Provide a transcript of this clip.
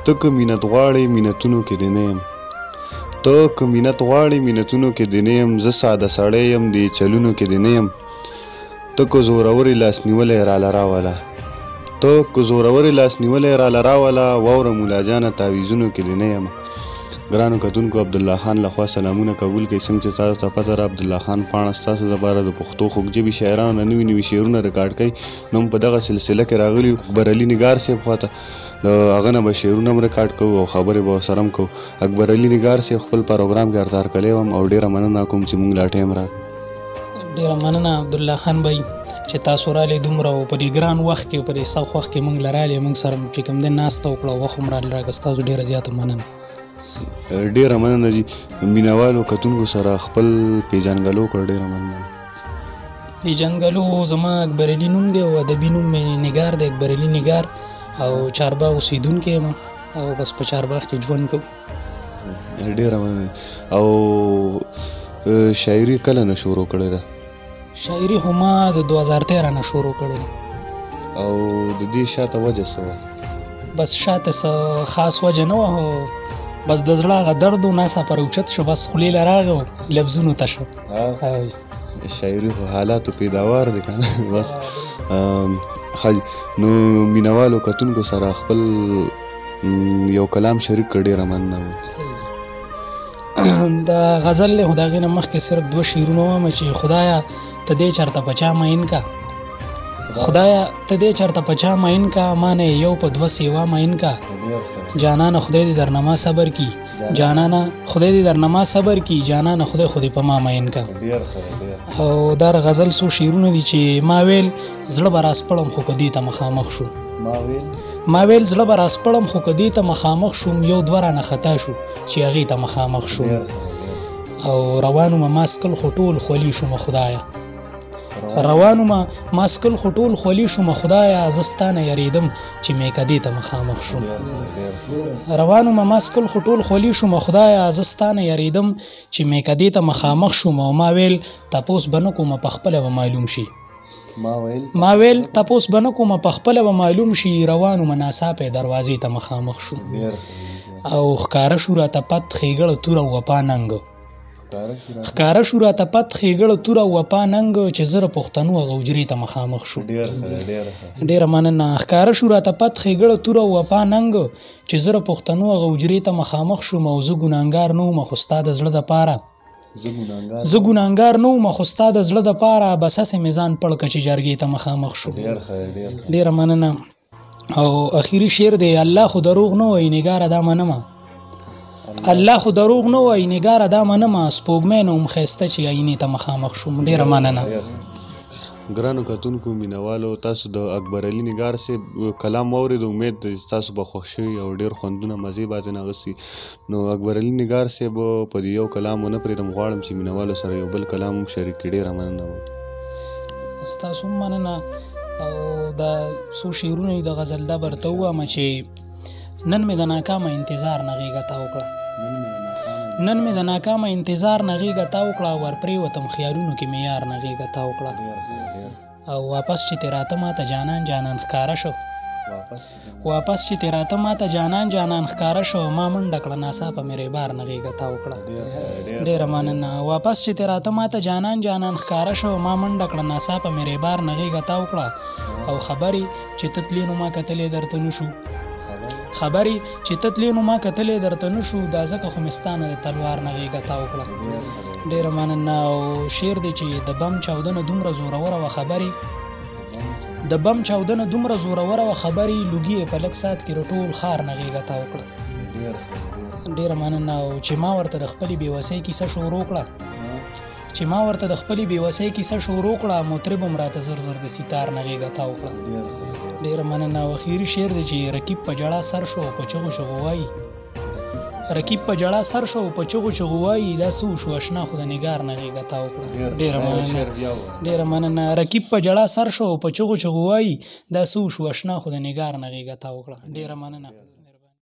ته که مینت غواړې مینتونو کې دې نه یم ته که مینت غواړې مینتونو کې دې نه یم زه ساده سړی یم دې چلونو کې دې نه یم ته که زورورې لاس نیولی راله راوله ته که زورورې لاس نیولی راله راوله واوره ملا جانه تعویزونو کې دې نه یم ګرانو کتونکو عبدالله خان لخوا سلامونه قبول کړئ څنګه چې تاسو ته پته ده عبدالله خان پاڼه ستاسو دپاره د پښتو خوږ ژبې شاعرانو نه نوي شعرونه ریکارډ کوي نو هم په دغه سلسله کې راغلي اکبر علي نګار صاحب خواته د هغه نه به شعرونه هم ریکارډ کوو او خبرې به ورسره هم کوو اکبر علي نګار صاحب خپل پروګرام کې هرکلی وم او ډېره مننه کوم چې موږ لا ټایم راکړو ډېره مننه عبدالله خان بھائی چې تاسو رالې دومره او په دې ګران وخت کې په دې سخت وخت کې موږ له رالې موږ سره چې کوم دی ناسته وکړه او وخت هم رالې راکړه ستاسو ډېره زیاته مننه ډېره مننه جي مینوالو کتونکو سره خپل پیژنګلو کړ ډېره مننه پیژنګلو زما اکبر علي نوم دی او ادبي نوم مې نګار دی اکبر علي نګار او چارباغ اوسېدونکی یم او بس په چارباغ کې ژوند کوم ډېره مننه او شاعري کله نه شروع کړې ده شاعري خو ما د 2013 نه شروع کړې ده او د دې شاته وجه څه وه بس شاته څه خاص وجه نه وه بس د زړه هغه درد و ناڅاپه پر اوچت شو بس خولې له راغی او لفظونو ته شو شاعري خو حالاتو پیداوار دی که نه بس نو مینوالو کتونکو سره خپل یو کلام شریک کړ ډېره مننه د غزل له خو د هغې نه مخکې صرف 2 شعرونه وایم چې خدایه ته دې چېرته په چا مین کا خدایه ته دې چېرته په چا مین کا ما نه یو په 2 سیوا مین کا جانانه خدای دې درنه ما صبر کی جانانه خدای دې درنه ما صبر کی جانانه خدای خو دې په ما مین کا او دا غزل څو شعرونه دي چې ما ویل زړه به راسپړم خو که دې ته مخامخ شو ما ویل زړه به راسپړم خو که دې ته مخامخ شوم یو 2 رانه خطا شو چې هغې ته مخامخ شوم او روانو ما ماسکل خو ټول خولي شوم خدایه روانو ما ماسکل خو ټول خولي شوم خدایه زه ستا نه یریدم چې میکدې ته مخامخ شوم روانو ما ماسکل خو ټول خولي شوم خدایه زه ستا نه یریدم چې میکدې ته مخامخ شوم او ما ویل تپوس به نه کومه پخپله به معلوم شي ما ویل تپوس به نه کومه پخپله به معلوم شي روانو ما ناڅاپه دروازې ته مخامخ شو او ښکاره شو راته پت ښېګړه توره وپا ننګ ښکاره شو راته پت ښېګړه توره وپا ننګ چې زه د پښتنو هغه حجرې ته مخامخ شو ډېره مننه ښکاره شو راته پت ښېګړه توره وپا ننګ چې زه د پښتنو هغه حجرې ته مخامخ شوم او زه ګناهګار نه وم خو ستا د زړه دپاره زه ګناهګار نه وم خو ستا د زړه دپاره بس هسې مې ځان پړ که چې جرګې ته مخامخ شو ډېره مننه او اخري شعر دی الله خو دروغ نه وایي نګاره دا منمه الله خو دروغ نه وایي نګاره دا منمه سپوږمۍ نه هم ښایسته چې آینې ته مخامخ شوم ډېره مننه ګرانو کتونکو مینوالو تاسو د اکبر علي نګار صاحب کلام واورېد امید دی چې تاسو به خوښ شوي او ډېر خوندونه مزې به ترېنه اخیستي نو اکبر علي نګار صاحب په دې یو کلام ونه پرېږدم غواړم چې مینوالو سره یو بل کلام هم شریک کړي ډېره مننه ستاسو هم مننه او دا څو شعرونه د غزل دا برته ووایم چې نن مې د ناکامه انتظار نه غېږه تا وکړه نن مې د ناکامه انتظار نه غېږه تا وکړه ورپرېوتم خیالونو کې مې یار نه غېږه تا وکړه او واپس چې تې راته ماته جانان جانان ښکاره شو واپس چې تې راته ماته جانان جانان ښکاره شو ما منډه کړه ناڅاپه مې ریبار نه غېږه تا وکړه ډېره مننه واپس چې تې راته ماته جانان جانان ښکاره شو ما منډه کړه ناڅاپه مې ریبار نه غېږه تا وکړه او خبرې چې ته تلې نو ما کتلې درته نه شو خبرې چې ته تلې نو ما کتلې درته نه شو دا ځکه خو مې ستا نه د تلوار نه غېږه تا وکړه ډېره مننه او شعر دی چې د بم چاودنه دومره زوروره وه خبرې د بم چاودنه دومره زوروره وه خبرې لوګي یې په لږ ساعت کې ټول ښار نه غېږه تا وکړه ډېره مننه او چې ما ورته د خپلې بېوسۍ کیسه شروع کړه چې ما ورته د خپلې بېوسۍ کیسه شروع کړه مطرب هم راته زر زر د سیتار نه غېږه تا وکړه ډېره مننه او اخري شعر دی چې رقیب په جړه سر شو په چغو چغو وایي رقیب په جړه سر شو په چغو چغو وایي دا څه وشو اشنا خو د نګار نه غېږه تا وکړه ډېره مننه رقیب په جړه سر شو په چغو چغو وایي دا څه وشو اشنا خو د نګار نه غېږه تا وکړه ډېره مننه